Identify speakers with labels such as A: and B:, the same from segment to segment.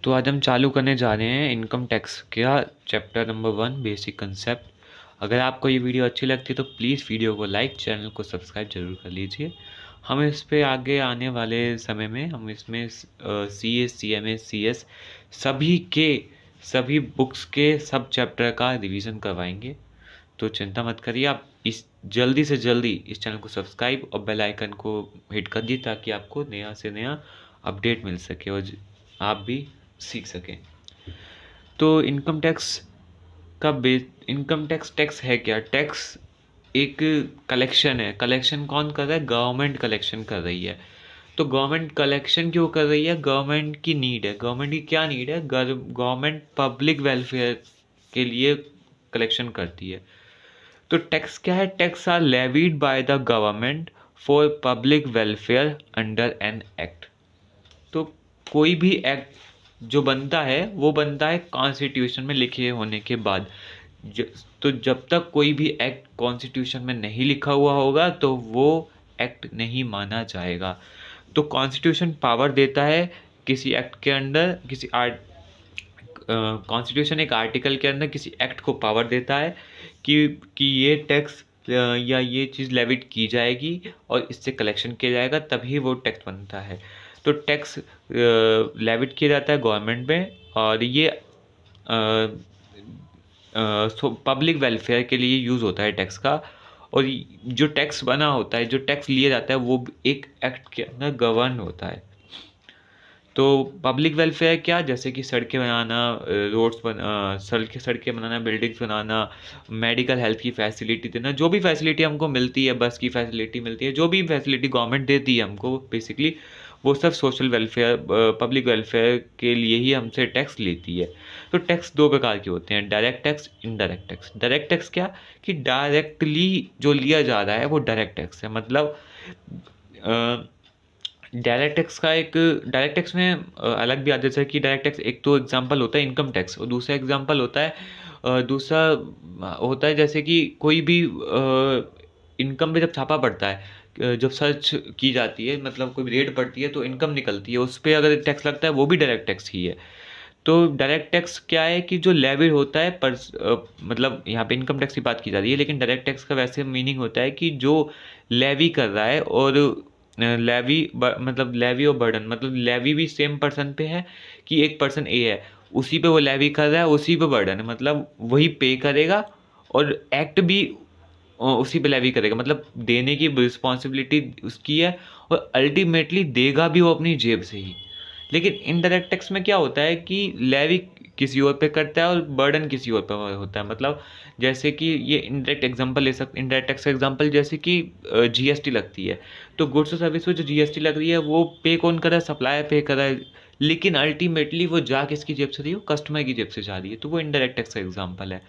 A: तो आज हम चालू करने जा रहे हैं इनकम टैक्स का चैप्टर नंबर 1 बेसिक कंसेप्ट। अगर आपको ये वीडियो अच्छी लगती है तो प्लीज़ वीडियो को लाइक, चैनल को सब्सक्राइब जरूर कर लीजिए। हम इस पे आगे आने वाले समय में हम इसमें C S, C M S, C S सभी बुक्स के सब चैप्टर का रिवीजन करवाएंगे। तो चिंता मत करिए, आप इस जल्दी से जल्दी इस चैनल को सब्सक्राइब और बेल आइकन को हिट कर दिए ताकि आपको नया से नया अपडेट मिल सके और आप भी सीख सकें। तो इनकम टैक्स टैक्स है क्या? टैक्स एक कलेक्शन है। कलेक्शन कौन कर रहा है? गवर्नमेंट कलेक्शन कर रही है। तो गवर्नमेंट कलेक्शन क्यों कर रही है? गवर्नमेंट की नीड है। गवर्नमेंट की क्या नीड है? गवर्नमेंट पब्लिक वेलफेयर के लिए कलेक्शन करती है। तो टैक्स क्या है? Tax are levied by the government for public welfare under an act. तो कोई भी एक्ट जो बनता है वो बनता है कॉन्स्टिट्यूशन में लिखे होने के बाद। ज, तो जब तक कोई भी एक्ट कॉन्स्टिट्यूशन में नहीं लिखा हुआ होगा तो वो एक्ट नहीं माना जाएगा। तो कॉन्स्टिट्यूशन पावर देता है किसी एक्ट के अंदर, किसी आर्ट कॉन्स्टिट्यूशन एक आर्टिकल के अंदर किसी एक्ट को पावर देता है कि ये टैक्स या ये चीज़ लेविट की जाएगी और इससे कलेक्शन किया जाएगा, तभी वो टैक्स बनता है। तो टैक्स लेविट किया जाता है गवर्नमेंट में और ये पब्लिक वेलफेयर के लिए यूज़ होता है टैक्स का। और जो टैक्स बना होता है, जो टैक्स लिया जाता है, वो एक एक्ट के अंदर गवर्न होता है। तो पब्लिक वेलफेयर क्या? जैसे कि सड़कें बनाना, सड़कें बनाना, बिल्डिंग्स बनाना, मेडिकल हेल्थ की फैसिलिटी देना, जो भी फैसिलिटी हमको मिलती है, बस की फैसिलिटी मिलती है, जो भी फैसिलिटी गवर्नमेंट देती है हमको बेसिकली, वो सब सोशल वेलफेयर, पब्लिक वेलफेयर के लिए ही हमसे टैक्स लेती है। तो टैक्स दो प्रकार के होते हैं, direct tax, indirect tax. Direct tax क्या? कि डायरेक्टली जो लिया जा रहा है वो डायरेक्ट टैक्स है। मतलब डायरेक्ट टैक्स में अलग भी आदेश है कि डायरेक्ट टैक्स एक तो एग्जांपल होता है इनकम टैक्स और दूसरा एग्जांपल होता है जैसे कि कोई भी इनकम पे जब छापा पड़ता है, जब सर्च की जाती है, मतलब कोई रेड पड़ती है तो इनकम निकलती है, उस पर अगर टैक्स लगता है वो भी डायरेक्ट टैक्स ही है। तो डायरेक्ट टैक्स क्या है? कि जो लेवी होता है मतलब यहाँ पे इनकम टैक्स की बात की जा रही है, लेकिन डायरेक्ट टैक्स का वैसे मीनिंग होता है कि जो लेवी कर रहा है, और मतलब लेवी और बर्डन, मतलब लेवी भी सेम पर्सन पे है कि एक पर्सन ए है, उसी पे वो लेवी कर रहा है, उसी पे बर्डन है, मतलब वही पे करेगा और एक्ट भी उसी पे लेवी करेगा, मतलब देने की रिस्पॉन्सिबिलिटी उसकी है और अल्टीमेटली देगा भी वो अपनी जेब से ही। लेकिन इनडायरेक्ट टैक्स में क्या होता है कि लेवी किसी और पे करता है और बर्डन किसी और पे होता है। मतलब जैसे कि ये इनडायरेक्ट टैक्स का एग्जांपल जैसे कि जीएसटी लगती है, तो गुड्स और सर्विस पे जो जीएसटी लग रही है वो पे कौन कर रहा है? सप्लायर पे कर रहा है, लेकिन अल्टीमेटली वो जा किसकी जेब से रही है? कस्टमर की जेब से जा रही है। तो वो इनडायरेक्ट टैक्स का एग्जाम्पल है।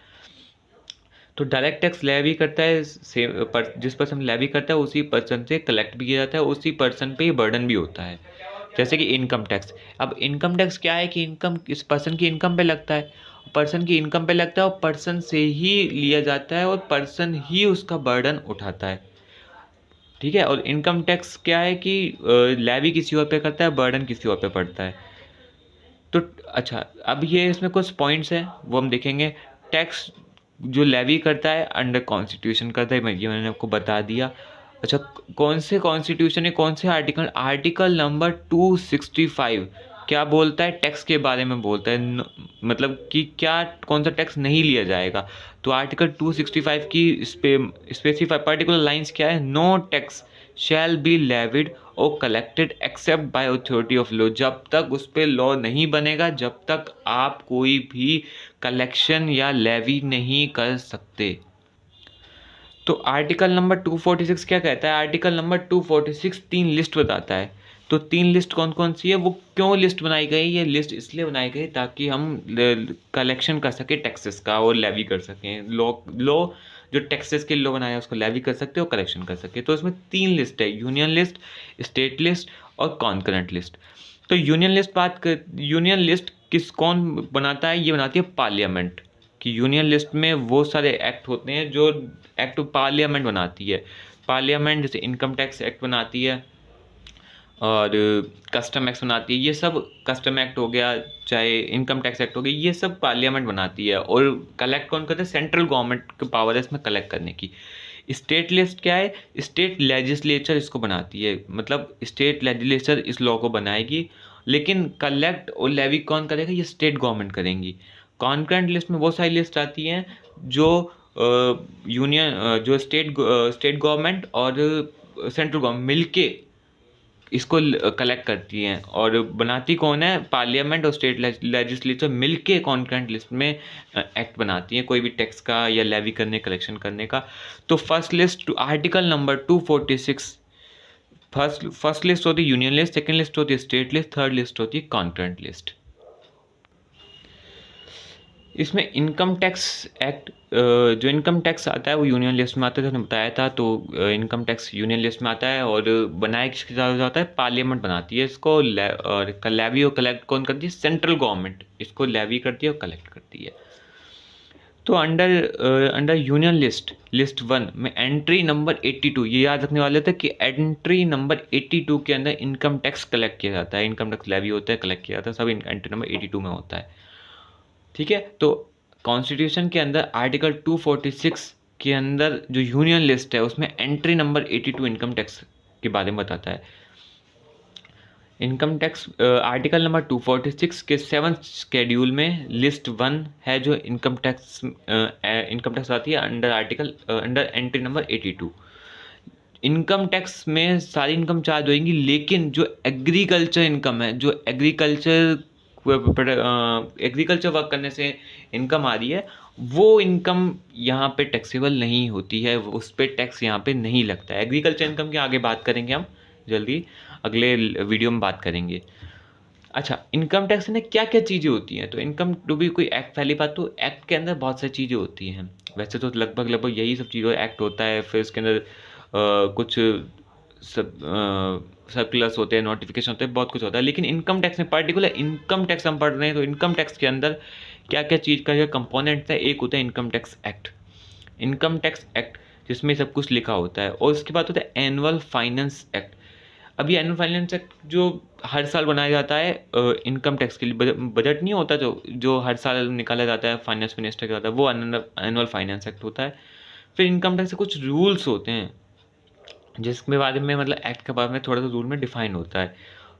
A: तो डायरेक्ट टैक्स लेवी करता है जिस पर्सन लेवी करता है उसी पर्सन से कलेक्ट भी किया जाता है, उसी पर्सन पे बर्डन भी होता है। जैसे कि इनकम टैक्स। अब इनकम टैक्स क्या है? कि इनकम इस पर्सन की इनकम पे लगता है, पर्सन की इनकम पे लगता है और पर्सन से ही लिया जाता है और पर्सन ही उसका बर्डन उठाता है। ठीक है। और इनकम टैक्स क्या है? कि लेवी किसी और पे करता है, बर्डन किसी और पे पड़ता है। तो अच्छा, अब ये इसमें कुछ पॉइंट्स हैं वो हम देखेंगे। टैक्स जो लेवी करता है अंडर कॉन्स्टिट्यूशन करता है, मैंने आपको बता दिया। अच्छा, कौन से कॉन्स्टिट्यूशन है, कौन से आर्टिकल? आर्टिकल नंबर 265 क्या बोलता है? टैक्स के बारे में बोलता है, मतलब कि क्या कौन सा टैक्स नहीं लिया जाएगा। तो आर्टिकल 265 की स्पेसिफाई पर्टिकुलर लाइंस क्या है? No tax shall be levied और collected except by authority of law. जब तक उस पर लॉ नहीं बनेगा, जब तक आप कोई भी कलेक्शन या लेवी नहीं कर सकते। तो आर्टिकल नंबर 246 क्या कहता है? आर्टिकल नंबर 246 तीन लिस्ट बताता है। तो तीन लिस्ट कौन कौन सी है? वो क्यों लिस्ट बनाई गई? ये लिस्ट इसलिए बनाई गई ताकि हम कलेक्शन कर सके टैक्सेस का और लेवी कर सकें। लॉ जो टैक्सेस के लॉ बनाया है उसको लेवी कर सकते हो, कलेक्शन कर सकते। तो इसमें तीन लिस्ट है, यूनियन लिस्ट, स्टेट लिस्ट और कॉन्करेंट लिस्ट। तो यूनियन लिस्ट कौन बनाता है? ये बनाती है पार्लियामेंट। कि यूनियन लिस्ट में वो सारे एक्ट होते हैं जो एक्ट पार्लियामेंट बनाती है। पार्लियामेंट जैसे इनकम टैक्स एक्ट बनाती है, और कस्टम एक्ट बनाती है। ये सब कस्टम एक्ट हो गया, चाहे इनकम टैक्स एक्ट हो गया, ये सब पार्लियामेंट बनाती है। और कलेक्ट कौन करता है? सेंट्रल गवर्नमेंट की पावर है इसमें कलेक्ट करने की। स्टेट लिस्ट क्या है? स्टेट लेजिस्लेचर इसको बनाती है, मतलब स्टेट लेजिस्लेचर इस लॉ को बनाएगी, लेकिन कलेक्ट और लेवी कौन करेगा? ये स्टेट गवर्नमेंट करेंगी। कॉन्करेंट लिस्ट में वो सारी लिस्ट आती हैं जो यूनियन जो स्टेट गवर्नमेंट और सेंट्रल गवर्नमेंट मिलके इसको कलेक्ट करती हैं। और बनाती कौन है? पार्लियामेंट और स्टेट लेजिस्लेचर मिलके कॉन्करेंट लिस्ट में एक्ट बनाती हैं, कोई भी टैक्स का या लेवी करने, कलेक्शन करने का। तो first list article number 246, first list होती है यूनियन लिस्ट, सेकंड लिस्ट होती है स्टेट लिस्ट, थर्ड लिस्ट होती है कॉन्करेंट लिस्ट। इसमें इनकम टैक्स एक्ट, जो इनकम टैक्स आता है वो यूनियन लिस्ट में आता है, जो हमने बताया था। तो इनकम टैक्स यूनियन लिस्ट में आता है और बनाया किसके साथ जाता है? पार्लियामेंट बनाती है इसको। और लेवी और कलेक्ट कौन करती है? सेंट्रल गवर्नमेंट इसको लेवी करती है और कलेक्ट करती है। तो अंडर यूनियन लिस्ट 1 में एंट्री नंबर 82, ये याद रखने वाले थे कि एंट्री नंबर 82 के अंदर इनकम टैक्स कलेक्ट किया जाता है, इनकम टैक्स लेवी होता है, कलेक्ट किया जाता है, सब एंट्री नंबर 82 में होता है। ठीक है, तो कॉन्स्टिट्यूशन के अंदर आर्टिकल 246 के अंदर जो यूनियन लिस्ट है उसमें एंट्री नंबर 82 इनकम टैक्स के बारे में बताता है। इनकम टैक्स आर्टिकल नंबर 246 के 7th शेड्यूल में लिस्ट 1 है जो इनकम टैक्स आती है under entry number 82। Income tax में सारी इनकम चार्ज होएंगी, लेकिन जो एग्रीकल्चर इनकम है, जो एग्रीकल्चर वर्क करने से इनकम आ रही है, वो इनकम यहाँ पे टैक्सेबल नहीं होती है, उस पर टैक्स यहाँ पे नहीं लगता है। एग्रीकल्चर इनकम की आगे बात करेंगे हम जल्दी, अगले वीडियो में बात करेंगे। अच्छा, इनकम टैक्स में क्या क्या चीज़ें होती हैं? तो इनकम टू भी कोई एक्ट, पहली बात तो एक्ट के अंदर बहुत सारी चीज़ें होती हैं। वैसे तो लगभग यही सब चीज़ों एक्ट होता है, फिर उसके अंदर कुछ सब सर्कुलर्स होते हैं, नोटिफिकेशन होते हैं, बहुत कुछ होता है। लेकिन इनकम टैक्स में पर्टिकुलर इनकम टैक्स हम पढ़ रहे हैं, तो इनकम टैक्स के अंदर क्या क्या चीज़ का कंपोनेंट है? एक होता है इनकम टैक्स एक्ट, जिसमें सब कुछ लिखा होता है। और उसके बाद होता है एनुअल फाइनेंस एक्ट। अभी एनुअल फाइनेंस एक्ट जो हर साल बनाया जाता है इनकम टैक्स के लिए, बजट नहीं होता जो हर साल निकाला जाता है फाइनेंस मिनिस्टर के जाता है, वो एनुअल फाइनेंस एक्ट होता है। फिर इनकम टैक्स के कुछ रूल्स होते हैं जिसके बारे में, मतलब एक्ट के बारे में थोड़ा सा रूल में डिफाइन होता है।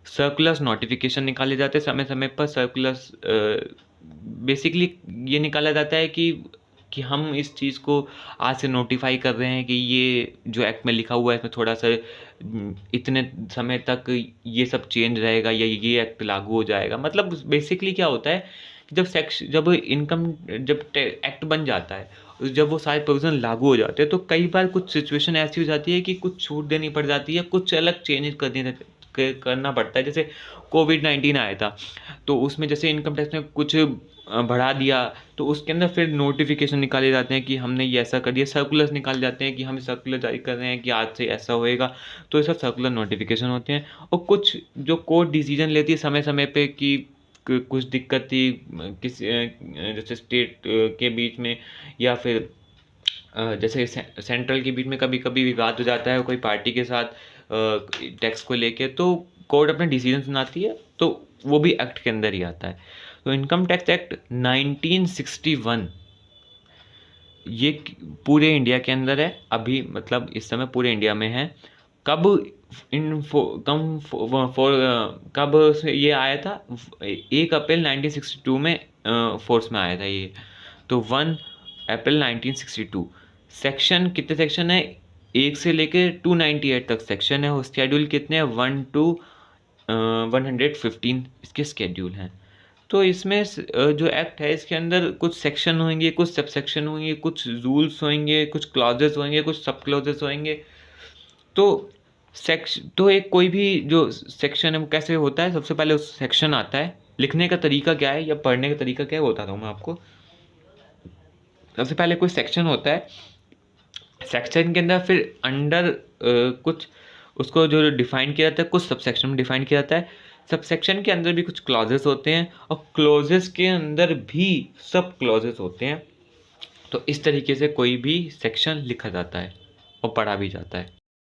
A: सर्कुलर्स नोटिफिकेशन निकाले जाते हैं समय समय पर। सर्कुलर्स बेसिकली ये निकाला जाता है कि हम इस चीज़ को आज से नोटिफाई कर रहे हैं कि ये जो एक्ट में लिखा हुआ है इसमें थोड़ा सा इतने समय तक ये सब चेंज रहेगा या ये एक्ट लागू हो जाएगा। मतलब बेसिकली क्या होता है कि जब एक्ट बन जाता है, जब वो सारे प्रोविजन लागू हो जाते हैं, तो कई बार कुछ सिचुएशन ऐसी हो जाती है कि कुछ छूट देनी पड़ जाती है, कुछ अलग चेंज करना पड़ता है। जैसे कोविड-19 आया था, तो उसमें जैसे इनकम टैक्स में कुछ बढ़ा दिया, तो उसके अंदर फिर नोटिफिकेशन निकाले जाते हैं कि हमने ये ऐसा कर दिया। सर्कुलर्स निकाले जाते हैं कि हम सर्कुलर जारी कर रहे हैं कि आज से ऐसा होएगा। तो ये सब सर्कुलर नोटिफिकेशन होते हैं। और कुछ जो कोर्ट डिसीजन लेती है समय समय पे कि कुछ दिक्कत थी जैसे स्टेट के बीच में, या फिर जैसे सेंट्रल के बीच में कभी कभी विवाद हो जाता है कोई पार्टी के साथ टैक्स को लेके, तो कोर्ट अपने डिसीजन सुनाती है, तो वो भी एक्ट के अंदर ही आता है। तो इनकम टैक्स एक्ट 1961 ये पूरे इंडिया के अंदर है अभी, मतलब इस समय पूरे इंडिया में है। कब कब ये आया था? 1 अप्रैल 1962 में फोर्स में आया था ये। तो 1 अप्रैल 1962। सेक्शन कितने सेक्शन है? 1 से लेकर 298 तक सेक्शन है। और स्केड्यूल कितने हैं? 1 to 115 इसके स्केड्यूल हैं। तो इसमें जो एक्ट है इसके अंदर कुछ सेक्शन होंगे, कुछ सब सेक्शन होंगे, कुछ रूल्स होंगे, कुछ क्लॉजेस होंगे, कुछ सब क्लॉजेस होंगे। तो एक कोई भी जो सेक्शन है वो कैसे होता है? सबसे पहले उस सेक्शन आता है, लिखने का तरीका क्या है या पढ़ने का तरीका क्या है वो बताता हूँ मैं आपको। सबसे पहले कोई सेक्शन होता है, सेक्शन के अंदर फिर अंडर कुछ उसको जो डिफाइन किया जाता है, कुछ सब सेक्शन में डिफाइन किया जाता है। सब सेक्शन के अंदर भी कुछ क्लॉजेस होते हैं, और क्लॉजेस के अंदर भी सब क्लॉजेस होते हैं। तो इस तरीके से कोई भी सेक्शन लिखा जाता है और पढ़ा भी जाता है।